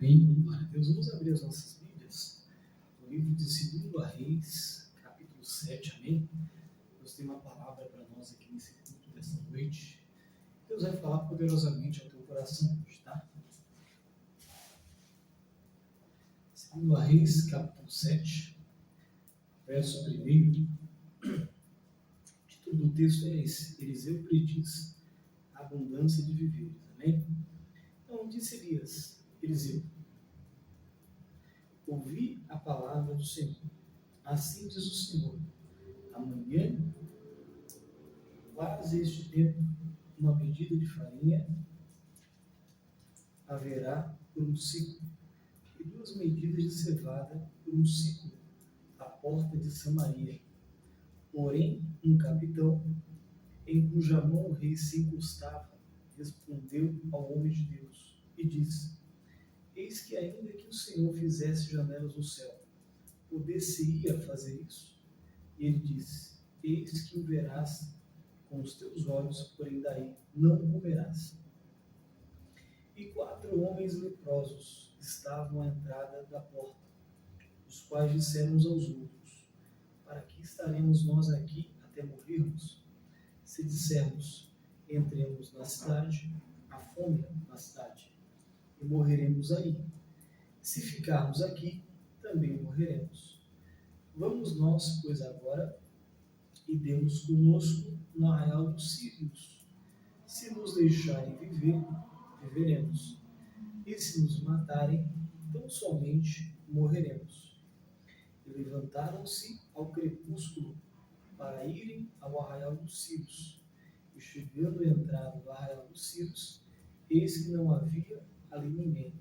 Amém. Glória a Deus. Vamos abrir as nossas Bíblias no livro de 2 Reis, capítulo 7. Amém. Deus tem uma palavra para nós aqui nesse culto dessa noite. Deus vai falar poderosamente ao teu coração hoje, tá? 2 Reis, capítulo 7, verso 1. O título do texto é esse: Eliseu prediz a abundância de viveres. Amém? Então disse Eliseu: ouvi a palavra do Senhor. Assim diz o Senhor: amanhã, quase este tempo, uma medida de farinha haverá por um ciclo, e 2 medidas de cevada por um ciclo, à porta de Samaria. Porém, um capitão, em cuja mão o rei se encostava, respondeu ao homem de Deus e disse: eis que ainda que o Senhor fizesse janelas no céu, poder-se-ia fazer isso? E ele disse: eis que o verás com os teus olhos, porém daí não o verás. E 4 homens leprosos estavam à entrada da porta, os quais disseram uns aos outros: para que estaremos nós aqui até morrermos? Se dissermos: entremos na cidade, há fome na cidade, e morreremos aí. Se ficarmos aqui, também morreremos. Vamos nós, pois, agora, e demos conosco no arraial dos sírios. Se nos deixarem viver, viveremos. E se nos matarem, tão somente morreremos. E levantaram-se ao crepúsculo para irem ao arraial dos sírios. E chegando à entrada do arraial dos sírios, eis que não havia ali ninguém,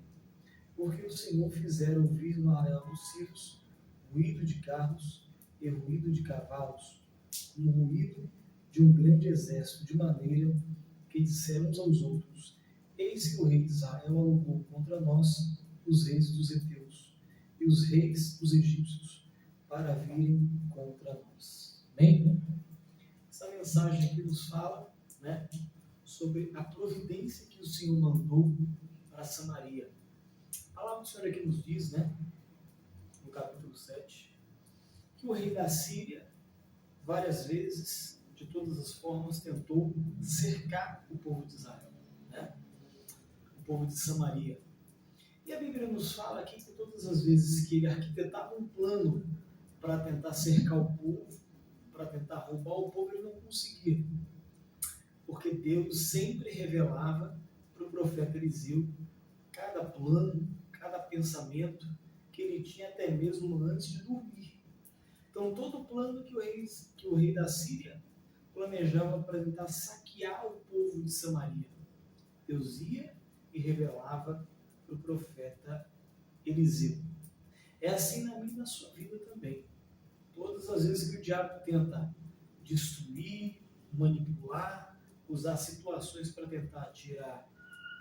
porque o Senhor fizera ouvir no arraial dos sírios ruído de carros e ruído de cavalos, como o ruído de um grande exército, de maneira que disseram uns aos outros: eis que o rei de Israel alugou contra nós os reis dos heteus e os reis dos egípcios para virem contra nós. Amém? Essa mensagem aqui nos fala, né, sobre a providência que o Senhor mandou para Samaria. A palavra do Senhor aqui nos diz, né, no capítulo 7, que o rei da Síria, várias vezes, de todas as formas, tentou cercar o povo de Israel, né, o povo de Samaria. E a Bíblia nos fala aqui que todas as vezes que ele arquitetava um plano para tentar cercar o povo, para tentar roubar o povo, ele não conseguia. Porque Deus sempre revelava para o profeta Eliseu cada plano, cada pensamento que ele tinha até mesmo antes de dormir. Então, todo o plano que o rei da Síria planejava para tentar saquear o povo de Samaria, Deus ia e revelava para o profeta Eliseu. É assim na minha e na sua vida também. Todas as vezes que o diabo tenta destruir, manipular, usar situações para tentar tirar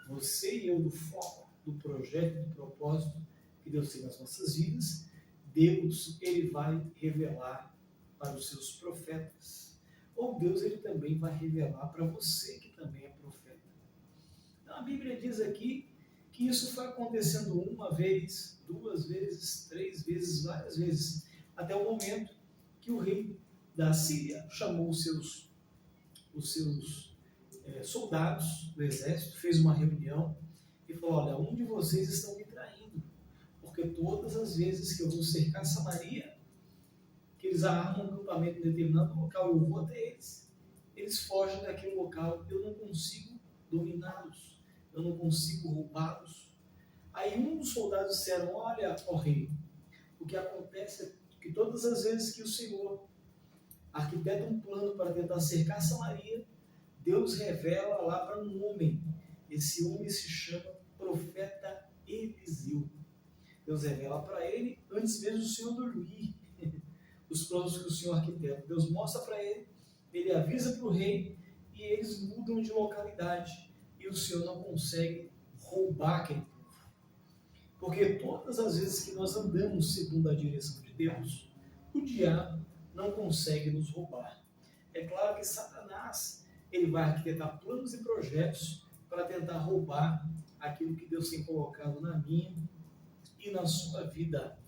você e eu do foco, do projeto, do propósito que Deus tem nas nossas vidas, Deus, ele vai revelar para os seus profetas. Ou Deus, ele também vai revelar para você que também é profeta. Então a Bíblia diz aqui que isso foi acontecendo uma vez, 2 vezes, 3 vezes, várias vezes, até o momento que o rei da Síria chamou os seus soldados do exército, fez uma reunião e falou: olha, um de vocês estão me traindo, porque todas as vezes que eu vou cercar Samaria, que eles armam um acampamento em determinado local, eu vou até eles, eles fogem daquele local, eu não consigo dominá-los, eu não consigo roubá-los. Aí um dos soldados disseram: olha, ó rei, o que acontece é que todas as vezes que o Senhor arquiteta um plano para tentar cercar Samaria, Deus revela lá para um homem. Esse homem se chama profeta Eliseu. Deus revela para ele antes mesmo do Senhor dormir os planos que o Senhor arquiteta. Deus mostra para ele, ele avisa para o rei e eles mudam de localidade. E o Senhor não consegue roubar aquele povo. Porque todas as vezes que nós andamos segundo a direção de Deus, o diabo não consegue nos roubar. É claro que Satanás, ele vai arquitetar planos e projetos para tentar roubar aquilo que Deus tem colocado na minha e na sua vida.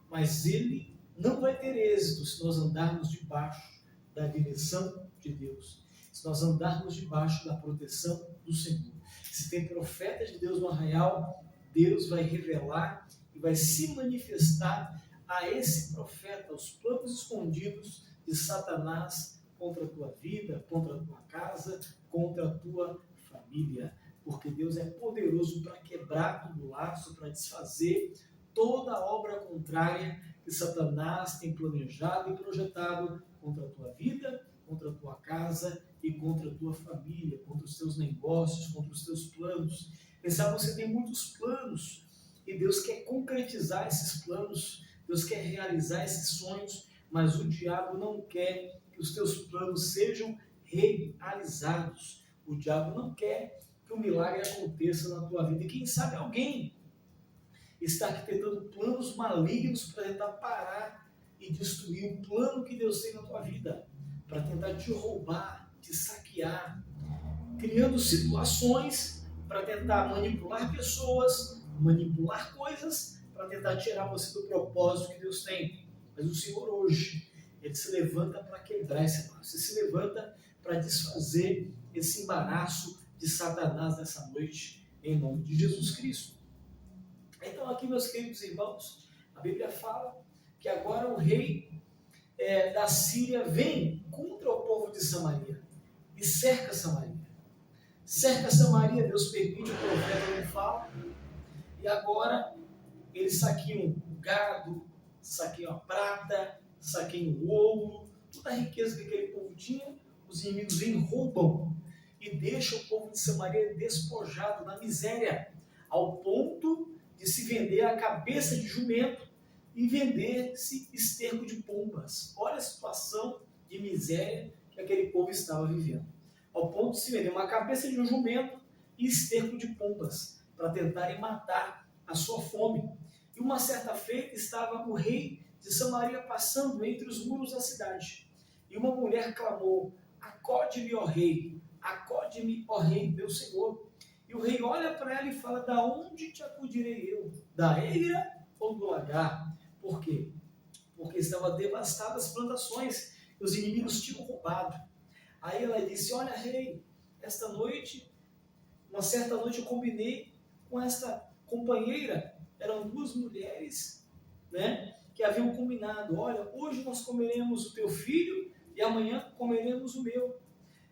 Mas ele não vai ter êxito se nós andarmos debaixo da direção de Deus, se nós andarmos debaixo da proteção do Senhor. Se tem profeta de Deus no arraial, Deus vai revelar e vai se manifestar a esse profeta os planos escondidos de Satanás contra a tua vida, contra a tua casa, contra a tua família. Porque Deus é poderoso para quebrar todo laço, para desfazer toda obra contrária que Satanás tem planejado e projetado contra a tua vida, contra a tua casa e contra a tua família, contra os teus negócios, contra os teus planos. Quem sabe você tem muitos planos e Deus quer concretizar esses planos, Deus quer realizar esses sonhos, mas o diabo não quer que os teus planos sejam realizados. O diabo não quer que um milagre aconteça na tua vida. E quem sabe alguém está arquitetando planos malignos para tentar parar e destruir o plano que Deus tem na tua vida, para tentar te roubar, te saquear, criando situações para tentar manipular pessoas, manipular coisas, para tentar tirar você do propósito que Deus tem. Mas o Senhor hoje, Ele se levanta para quebrar esse laço, Ele se levanta para desfazer esse embaraço de Satanás nessa noite, em nome de Jesus Cristo. Então aqui, meus queridos irmãos, a Bíblia fala que agora o rei da Síria vem contra o povo de Samaria e cerca Samaria. Cerca Samaria, Deus permite, o profeta não fala, e agora eles saqueiam o gado, saqueiam a prata, saqueiam o ouro, toda a riqueza que aquele povo tinha, os inimigos vêm e roubam e deixam o povo de Samaria despojado na miséria, ao ponto de se vender a cabeça de jumento e vender-se esterco de pombas. Olha a situação de miséria que aquele povo estava vivendo. Ao ponto de se vender uma cabeça de um jumento e esterco de pombas, para tentarem matar a sua fome. E uma certa feita estava o rei de Samaria passando entre os muros da cidade. E uma mulher clamou: acode-me, ó rei, acode-me, ó rei, meu senhor. E o rei olha para ela e fala: da onde te acudirei eu? Da eira ou do lagar? Por quê? Porque estavam devastadas as plantações, e os inimigos tinham roubado. Aí ela disse: olha, rei, esta noite, uma certa noite eu combinei com esta companheira, eram duas mulheres, né, que haviam combinado: olha, hoje nós comeremos o teu filho e amanhã comeremos o meu.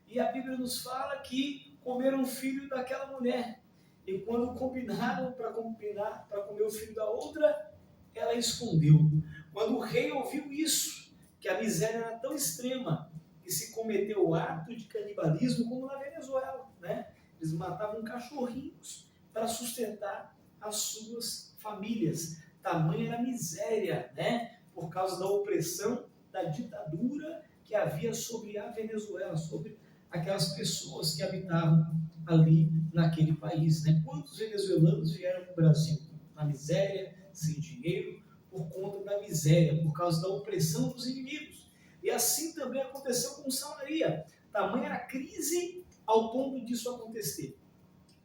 E a Bíblia nos fala que comeram o filho daquela mulher. E quando combinaram para comer o filho da outra, ela escondeu. Quando o rei ouviu isso, que a miséria era tão extrema, que se cometeu o ato de canibalismo, como na Venezuela, né? Eles matavam cachorrinhos para sustentar as suas famílias. Tamanha era a miséria, né? Por causa da opressão, da ditadura que havia sobre a Venezuela, sobre aquelas pessoas que habitavam ali naquele país, né? Quantos venezuelanos vieram para o Brasil? Na miséria, sem dinheiro, por conta da miséria, por causa da opressão dos inimigos. E assim também aconteceu com Samaria. Tamanha era a crise ao ponto disso acontecer.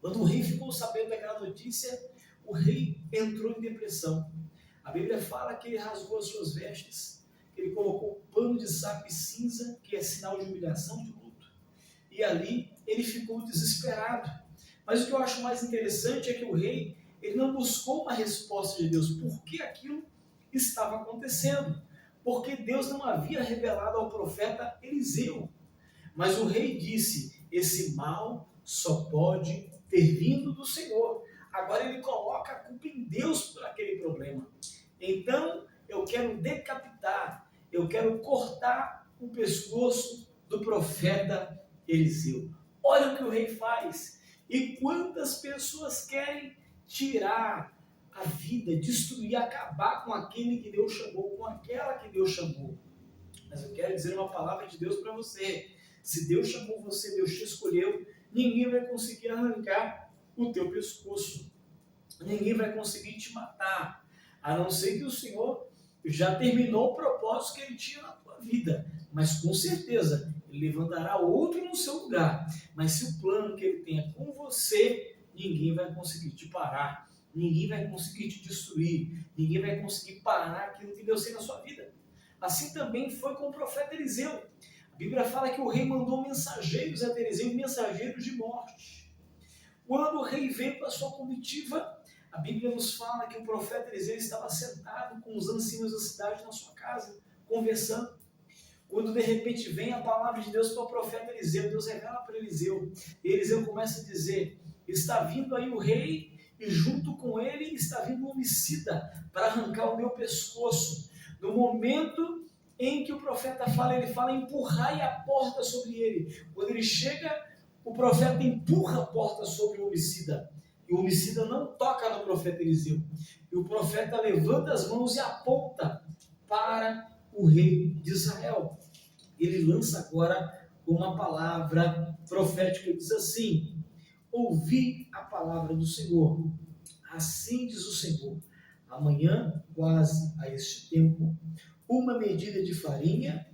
Quando o rei ficou sabendo daquela notícia, o rei entrou em depressão. A Bíblia fala que ele rasgou as suas vestes, que ele colocou pano de saco e cinza, que é sinal de humilhação, de luto. E ali ele ficou desesperado. Mas o que eu acho mais interessante é que o rei, ele não buscou uma resposta de Deus. Por que aquilo estava acontecendo? Porque Deus não havia revelado ao profeta Eliseu. Mas o rei disse: esse mal só pode ter vindo do Senhor. Agora ele coloca a culpa em Deus por aquele problema. Então eu quero decapitar, eu quero cortar o pescoço do profeta Eliseu. Olha o que o rei faz. E quantas pessoas querem tirar a vida, destruir, acabar com aquele que Deus chamou, com aquela que Deus chamou. Mas eu quero dizer uma palavra de Deus para você. Se Deus chamou você, Deus te escolheu, ninguém vai conseguir arrancar o teu pescoço. Ninguém vai conseguir te matar, a não ser que o Senhor já terminou o propósito que Ele tinha na tua vida. Mas com certeza, Ele levantará outro no seu lugar. Mas se o plano que Ele tenha com você, ninguém vai conseguir te parar. ninguém vai conseguir te destruir, ninguém vai conseguir parar aquilo que Deus tem na sua vida. Assim também foi com o profeta Eliseu. A Bíblia fala que o rei mandou mensageiros a Eliseu, mensageiros de morte. Quando o rei veio para a sua comitiva, a Bíblia nos fala que o profeta Eliseu estava sentado com os anciãos da cidade na sua casa, conversando. Quando de repente vem a palavra de Deus para o profeta Eliseu, Deus revela para Eliseu, e Eliseu começa a dizer, está vindo aí o rei, e junto com ele está vindo um homicida para arrancar o meu pescoço. No momento em que o profeta fala, ele fala, empurrai a porta sobre ele. Quando ele chega, o profeta empurra a porta sobre o homicida. E o homicida não toca no profeta Eliseu. E o profeta levanta as mãos e aponta para o rei de Israel. Ele lança agora uma palavra profética, diz assim, ouvi a palavra do Senhor, assim diz o Senhor, amanhã, quase a este tempo, uma medida de farinha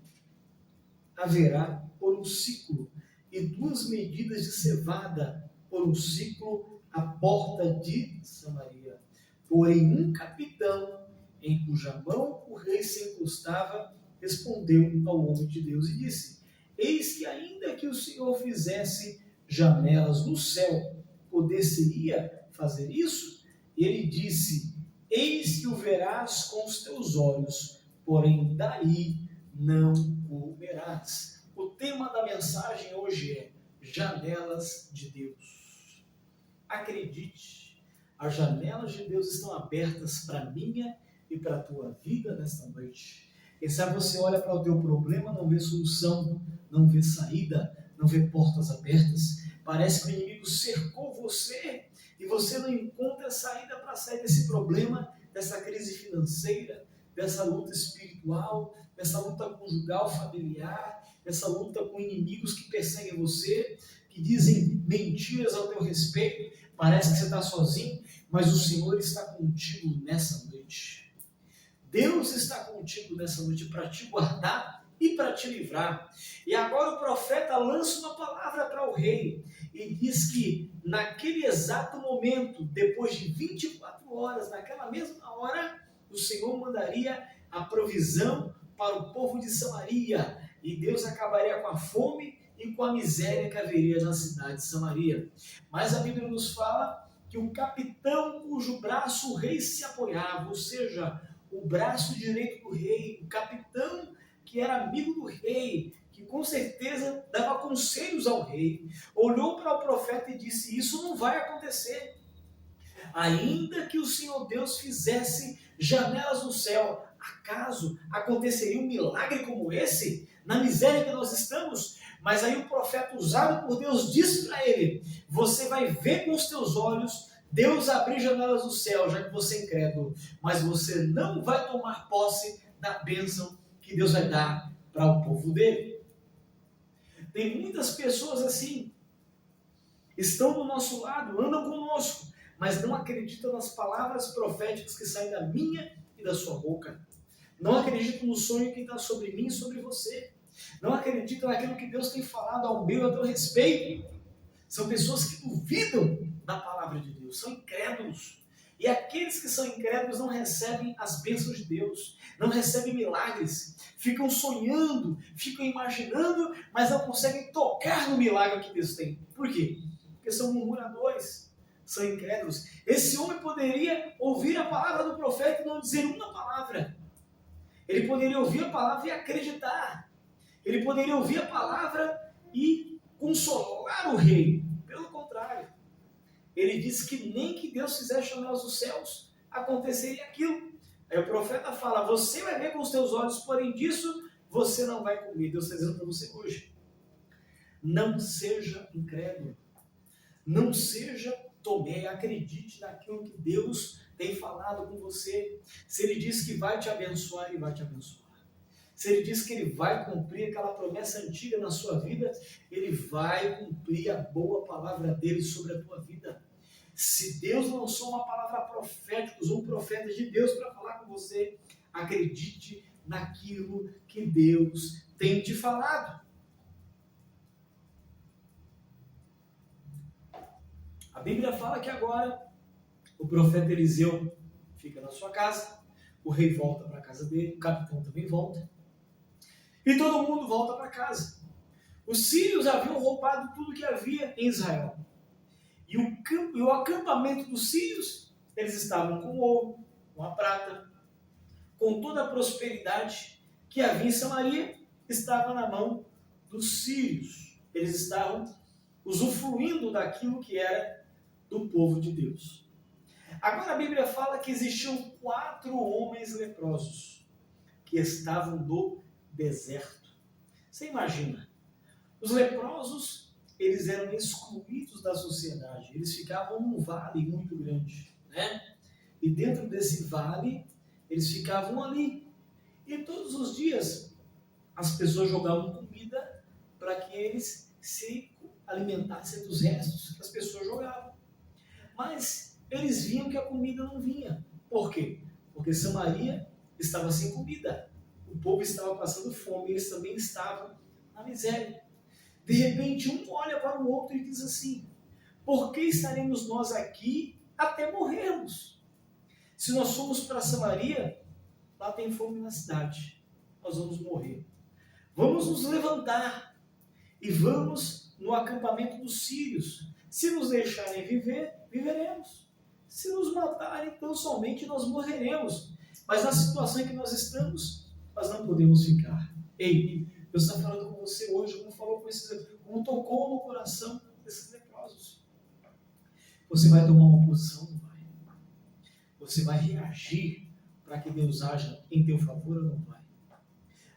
haverá por um ciclo, e 2 medidas de cevada por um ciclo à porta de Samaria. Porém, um capitão, em cuja mão o rei se encostava, respondeu ao homem de Deus e disse, eis que ainda que o Senhor fizesse janelas no céu, poder-se-ia fazer isso? E ele disse, eis que o verás com os teus olhos, porém daí não o verás. O tema da mensagem hoje é janelas de Deus. Acredite, as janelas de Deus estão abertas para a minha e para a tua vida nesta noite. Quem sabe você olha para o teu problema, não vê solução, não vê saída, não vê portas abertas. Parece que o inimigo cercou você e você não encontra saída para sair desse problema, dessa crise financeira, dessa luta espiritual, dessa luta conjugal, familiar, dessa luta com inimigos que perseguem você, que dizem mentiras ao teu respeito. Parece que você está sozinho, mas o Senhor está contigo nessa noite. Deus está contigo nessa noite para te guardar e para te livrar. E agora o profeta lança uma palavra para o rei e diz que naquele exato momento, depois de 24 horas, naquela mesma hora, o Senhor mandaria a provisão para o povo de Samaria e Deus acabaria com a fome e com a miséria que haveria na cidade de Samaria. Mas a Bíblia nos fala que o capitão cujo braço o rei se apoiava, ou seja, o braço direito do rei, o capitão que era amigo do rei, que com certeza dava conselhos ao rei, olhou para o profeta e disse, isso não vai acontecer. Ainda que o Senhor Deus fizesse janelas no céu, acaso aconteceria um milagre como esse? Na miséria que nós estamos? Mas aí o profeta usado por Deus disse para ele, você vai ver com os teus olhos Deus abrir janelas do céu, já que você é incrédulo, mas você não vai tomar posse da bênção que Deus vai dar para o povo dele. Tem muitas pessoas assim, estão do nosso lado, andam conosco, mas não acreditam nas palavras proféticas que saem da minha e da sua boca. Não acreditam no sonho que está sobre mim e sobre você. Não acreditam naquilo que Deus tem falado ao meu e ao teu respeito. São pessoas que duvidam da palavra de Deus, são incrédulos. E aqueles que são incrédulos não recebem as bênçãos de Deus, não recebem milagres, ficam sonhando, ficam imaginando, mas não conseguem tocar no milagre que Deus tem. Por quê? Porque são murmuradores, são incrédulos. Esse homem poderia ouvir a palavra do profeta e não dizer uma palavra. Ele poderia ouvir a palavra e acreditar. Ele poderia ouvir a palavra e consolar o rei. Pelo contrário, ele disse que nem que Deus fizesse janelas dos céus, aconteceria aquilo. Aí o profeta fala, você vai ver com os teus olhos, porém disso você não vai comer. Deus está dizendo para você hoje, não seja incrédulo, não seja Tomé, acredite naquilo que Deus tem falado com você. Se Ele diz que vai te abençoar, Ele vai te abençoar. Se Ele diz que Ele vai cumprir aquela promessa antiga na sua vida, Ele vai cumprir a boa palavra dEle sobre a tua vida. Se Deus lançou uma palavra profética, usou um profeta de Deus para falar com você, acredite naquilo que Deus tem te falado. A Bíblia fala que agora O profeta Eliseu fica na sua casa, o rei volta para a casa dele, o capitão também volta, e todo mundo volta para casa. Os sírios haviam roubado tudo que havia em Israel. E o acampamento dos sírios, eles estavam com ouro, com a prata, com toda a prosperidade que havia em Samaria, estava na mão dos sírios. Eles estavam usufruindo daquilo que era do povo de Deus. Agora a Bíblia fala que existiam 4 homens leprosos que estavam no deserto. Você imagina, os leprosos, eles eram excluídos da sociedade, eles ficavam num vale muito grande, né? E dentro desse vale, eles ficavam ali. E todos os dias, as pessoas jogavam comida para que eles se alimentassem dos restos que as pessoas jogavam. Mas eles viam que a comida não vinha. Por quê? Porque Samaria estava sem comida. O povo estava passando fome, eles também estavam na miséria. De repente, um olha para o outro e diz assim: por que estaremos nós aqui até morrermos? Se nós formos para Samaria, lá tem fome na cidade, nós vamos morrer. Vamos nos levantar e vamos no acampamento dos sírios. Se nos deixarem viver, viveremos. Se nos matarem, então somente nós morreremos. Mas na situação em que nós estamos, nós não podemos ficar. Ei, Deus está falando com você hoje, como falou com esses, como tocou no coração desses leprosos. Você vai tomar uma posição, não vai? Você vai reagir para que Deus haja em teu favor ou não vai?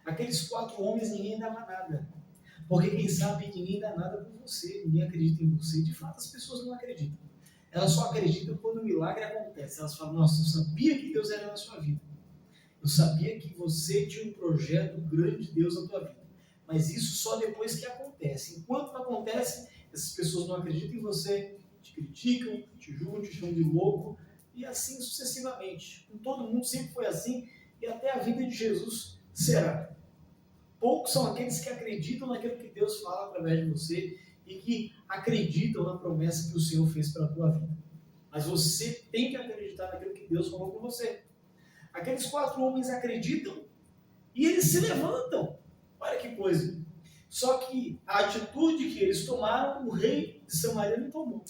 Aqueles 4 homens, ninguém dava nada. Porque quem sabe ninguém dá nada por você, ninguém acredita em você. De fato, as pessoas não acreditam. Elas só acreditam quando o milagre acontece. Elas falam: nossa, eu sabia que Deus era na sua vida. Eu sabia que você tinha um projeto grande de Deus na tua vida. Mas isso só depois que acontece. Enquanto não acontece, essas pessoas não acreditam em você, te criticam, te julgam, te chamam de louco, e assim sucessivamente. Com todo mundo sempre foi assim, e até a vida de Jesus será. Poucos são aqueles que acreditam naquilo que Deus fala através de você e que acreditam na promessa que o Senhor fez para a tua vida. Mas você tem que acreditar naquilo que Deus falou com você. Aqueles 4 homens acreditam e eles se levantam. Olha que coisa. Só que a atitude que eles tomaram, o rei de Samaria não tomou.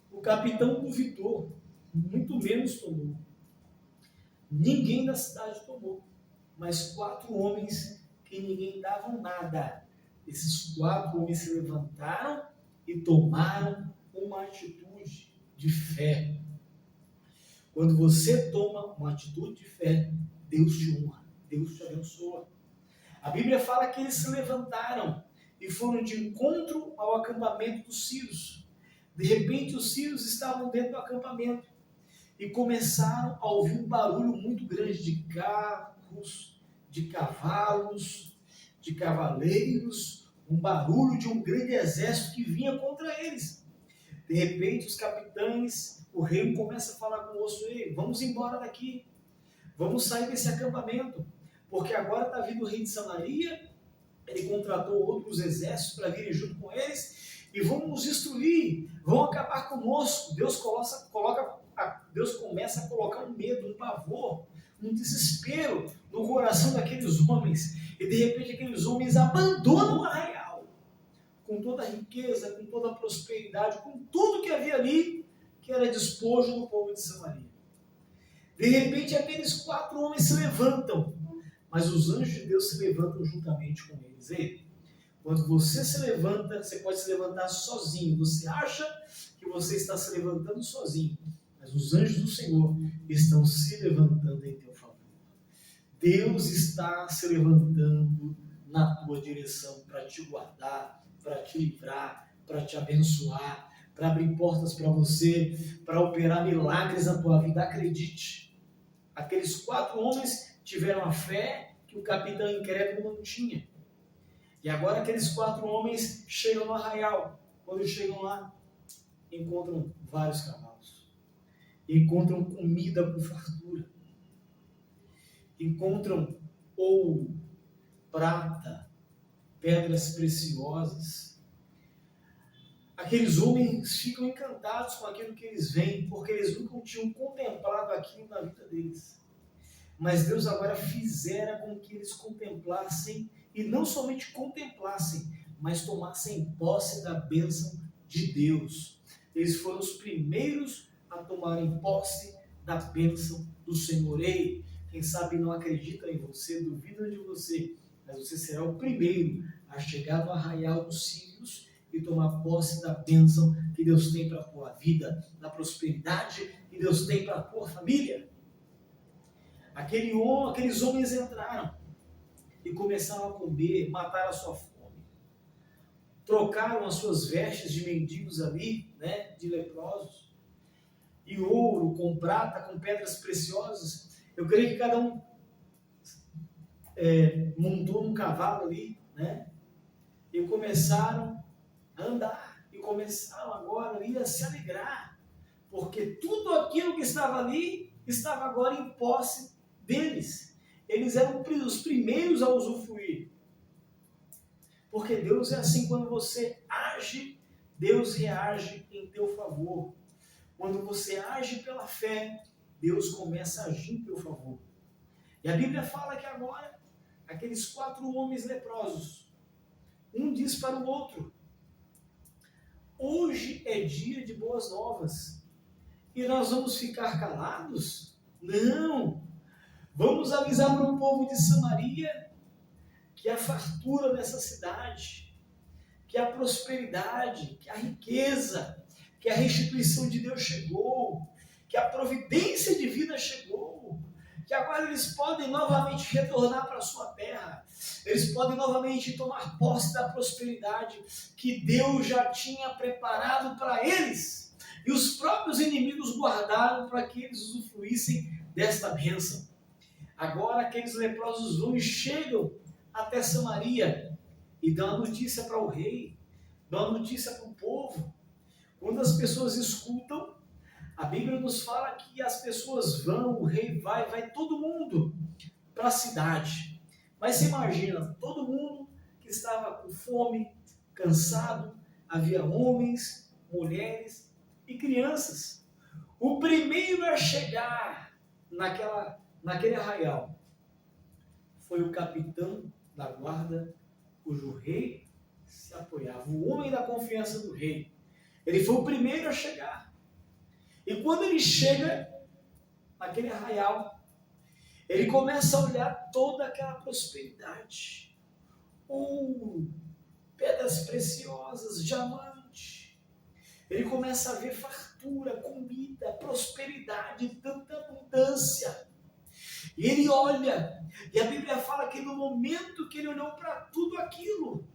O capitão duvidou, muito menos tomou. Ninguém da cidade tomou. Mas 4 homens que ninguém davam nada. Esses 4 homens se levantaram e tomaram uma atitude de fé. Quando você toma uma atitude de fé, Deus te honra, Deus te abençoa. A Bíblia fala que eles se levantaram e foram de encontro ao acampamento dos sírios. De repente, os sírios estavam dentro do acampamento e começaram a ouvir um barulho muito grande de carros, de cavalos, de cavaleiros, um barulho de um grande exército que vinha contra eles. De repente, os capitães, o rei começa a falar com o moço: ei, vamos embora daqui, vamos sair desse acampamento, porque agora está vindo o rei de Samaria, ele contratou outros exércitos para virem junto com eles e vão nos destruir, vão acabar conosco. Deus começa a colocar um medo, um pavor, um desespero no coração daqueles homens, e de repente aqueles homens abandonam o arraial, com toda a riqueza, com toda a prosperidade, com tudo que havia ali, que era despojo do povo de Samaria. De repente aqueles 4 homens se levantam, mas os anjos de Deus se levantam juntamente com eles. Ei, quando você se levanta, você pode se levantar sozinho, você acha que você está se levantando sozinho, mas os anjos do Senhor estão se levantando em teu favor. Deus está se levantando na tua direção para te guardar, para te livrar, para te abençoar, para abrir portas para você, para operar milagres na tua vida. Acredite, aqueles 4 homens tiveram a fé que o capitão incrédulo não tinha. E agora aqueles 4 homens chegam no arraial. Quando chegam lá, encontram vários cavalos, encontram comida com fartura, encontram ouro, prata, pedras preciosas. Aqueles homens ficam encantados com aquilo que eles veem, porque eles nunca tinham contemplado aquilo na vida deles. Mas Deus agora fizera com que eles contemplassem, e não somente contemplassem, mas tomassem posse da bênção de Deus. Eles foram os primeiros a tomarem posse da bênção do Senhor. Ei, quem sabe não acreditam em você, duvidam de você, mas você será o primeiro a chegar no arraial dos círios e tomar posse da bênção que Deus tem para a tua vida, da prosperidade que Deus tem para a tua família. Aqueles homens entraram e começaram a comer, mataram a sua fome, trocaram as suas vestes de mendigos ali, né, de leprosos, e ouro, com prata, com pedras preciosas. Eu creio que cada um montou num cavalo ali, né, e começaram a andar, e começaram agora ali a se alegrar, porque tudo aquilo que estava ali, estava agora em posse deles. Eles eram os primeiros a usufruir. Porque Deus é assim, quando você age, Deus reage em teu favor. Quando você age pela fé, Deus começa a agir em teu favor. E a Bíblia fala que agora, aqueles 4 homens leprosos, um diz para o outro: hoje é dia de boas novas, e nós vamos ficar calados? Não! Vamos avisar para o povo de Samaria que a fartura nessa cidade, que a prosperidade, que a riqueza, que a restituição de Deus chegou, que a providência divina chegou, que agora eles podem novamente retornar para a sua terra, eles podem novamente tomar posse da prosperidade que Deus já tinha preparado para eles, e os próprios inimigos guardaram para que eles usufruíssem desta bênção. Agora aqueles leprosos homens chegam até Samaria e dão a notícia para o rei, dão a notícia para o povo. Quando as pessoas escutam, a Bíblia nos fala que as pessoas vão, o rei vai todo mundo para a cidade. Mas você imagina, todo mundo que estava com fome, cansado, havia homens, mulheres e crianças. O primeiro a chegar naquele arraial foi o capitão da guarda, cujo rei se apoiava, o homem da confiança do rei. Ele foi o primeiro a chegar. E quando ele chega naquele arraial, ele começa a olhar toda aquela prosperidade, ouro, pedras preciosas, diamante. Ele começa a ver fartura, comida, prosperidade, tanta abundância. E ele olha, e a Bíblia fala que no momento que ele olhou para tudo aquilo,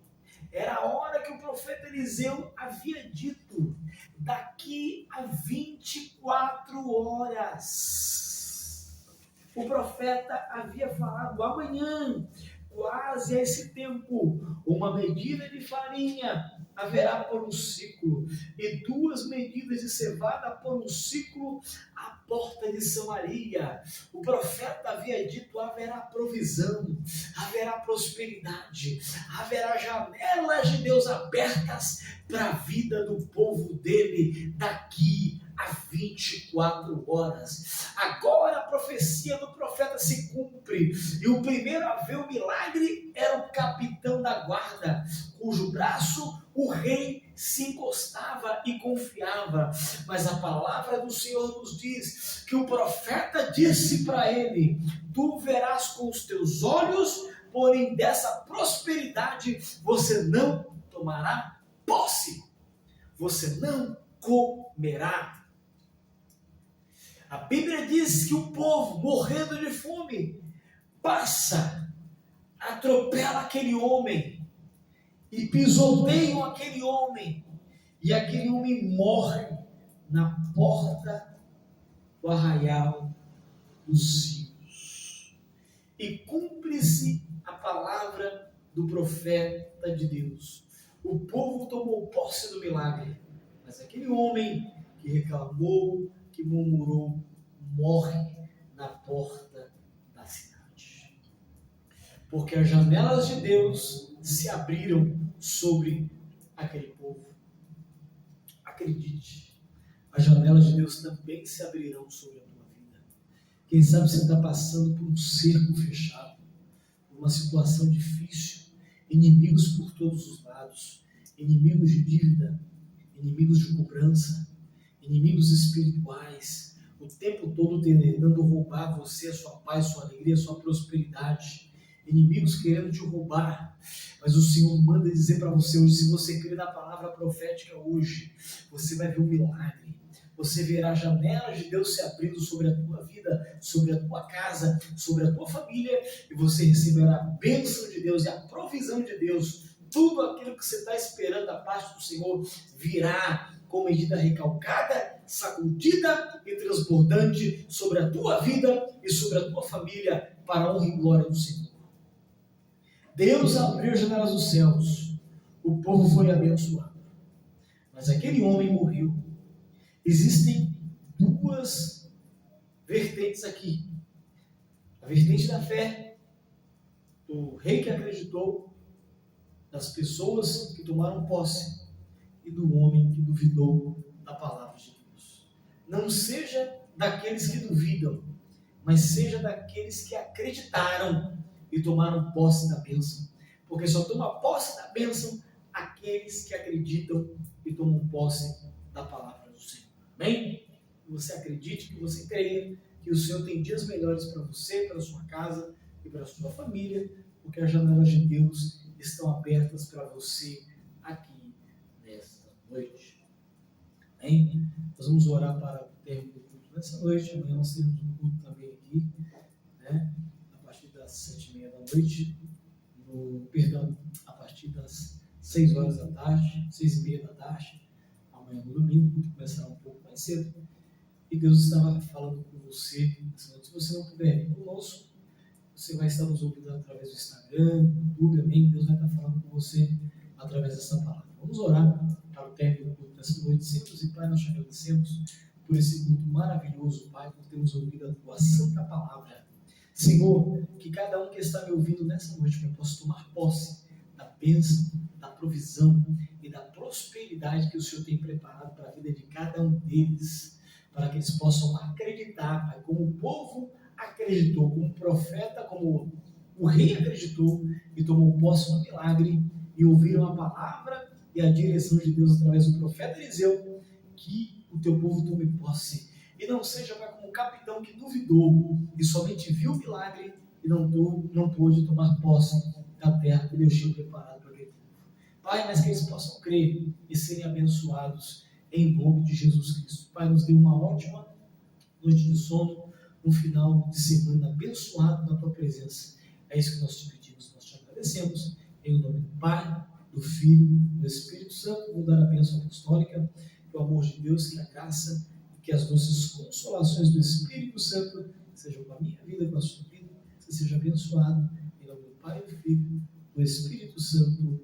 era a hora que o profeta Eliseu havia dito: daqui a 24 horas. O profeta havia falado: amanhã, quase a esse tempo, uma medida de farinha haverá por um ciclo, e 2 medidas de cevada por um ciclo à porta de Samaria. O profeta havia dito: haverá provisão, haverá prosperidade, haverá janelas de Deus abertas para a vida do povo dele daqui a 24 horas. Agora a profecia do profeta se cumpre, e o primeiro a ver o milagre era o capitão da guarda, cujo braço o rei se encostava e confiava. Mas a palavra do Senhor nos diz que o profeta disse para ele: tu verás com os teus olhos, porém dessa prosperidade você não tomará posse, você não comerá. A Bíblia diz que o povo, morrendo de fome, passa, atropela aquele homem e pisoteiam aquele homem, e aquele homem morre na porta do arraial dos círios. E cumpre-se a palavra do profeta de Deus. O povo tomou posse do milagre, mas aquele homem que reclamou, que murmurou, morre na porta da cidade. Porque as janelas de Deus se abriram sobre aquele povo. acredite, as janelas de Deus também se abrirão sobre a tua vida. Quem sabe você está passando por um cerco fechado, por uma situação difícil, inimigos por todos os lados, inimigos de dívida, inimigos de cobrança, inimigos espirituais, o tempo todo tentando roubar você, a sua paz, sua alegria, sua prosperidade, inimigos querendo te roubar, mas o Senhor manda dizer para você hoje, se você crer na palavra profética hoje, você vai ver um milagre, você verá janelas de Deus se abrindo sobre a tua vida, sobre a tua casa, sobre a tua família, e você receberá a bênção de Deus e a provisão de Deus. Tudo aquilo que você está esperando da parte do Senhor virá com medida recalcada, sacudida e transbordante sobre a tua vida e sobre a tua família, para a honra e glória do Senhor. Deus abriu as janelas dos céus, o povo foi abençoado, mas aquele homem morreu. Existem duas vertentes aqui: a vertente da fé, do rei que acreditou, das pessoas que tomaram posse, e do homem que duvidou da palavra de Deus. Não seja daqueles que duvidam, mas seja daqueles que acreditaram e tomaram posse da bênção, porque só toma posse da bênção aqueles que acreditam e tomam posse da palavra do Senhor. Amém? Que você acredite, que você creia que o Senhor tem dias melhores para você, para a sua casa e para a sua família, porque as janelas de Deus estão abertas para você aqui nesta noite. Amém? Nós vamos orar para o término do culto nessa noite. Amanhã nós temos um culto também aqui, né? A partir das 7h30 da noite, a partir das 6 horas da tarde, 6h30 da tarde, amanhã no domingo, o culto começará um pouco mais cedo. E Deus estava falando com você. Se você não puder vir conosco, você vai estar nos ouvindo através do Instagram, do YouTube, amém? Deus vai estar falando com você através dessa palavra. Vamos orar para o término do culto dessa noite. Senhor e Pai, nós te agradecemos por esse culto maravilhoso, Pai, por termos ouvido a tua santa palavra. Senhor, que cada um que está me ouvindo nessa noite, Pai, possa tomar posse da bênção, da provisão e da prosperidade que o Senhor tem preparado para a vida de cada um deles, para que eles possam acreditar, Pai, como o povo acreditou, como o profeta, como o rei acreditou e tomou posse do milagre e ouviram a palavra e a direção de Deus através do profeta Eliseu, que o teu povo tome posse e não seja, Pai, como um capitão que duvidou e somente viu o milagre e não pôde tomar posse da terra que Deus tinha preparado para aquele povo. Pai, mas que eles possam crer e serem abençoados em nome de Jesus Cristo. Pai, nos dê uma ótima noite de sono, um final de semana abençoado na tua presença. É isso que nós te pedimos, nós te agradecemos. Em nome do Pai, do Filho e do Espírito Santo, vou dar a bênção apostólica, que o amor de Deus, que a graça e que as doces consolações do Espírito Santo sejam com a minha vida e com a sua vida. Você seja abençoado. Em nome do Pai, do Filho e do Espírito Santo.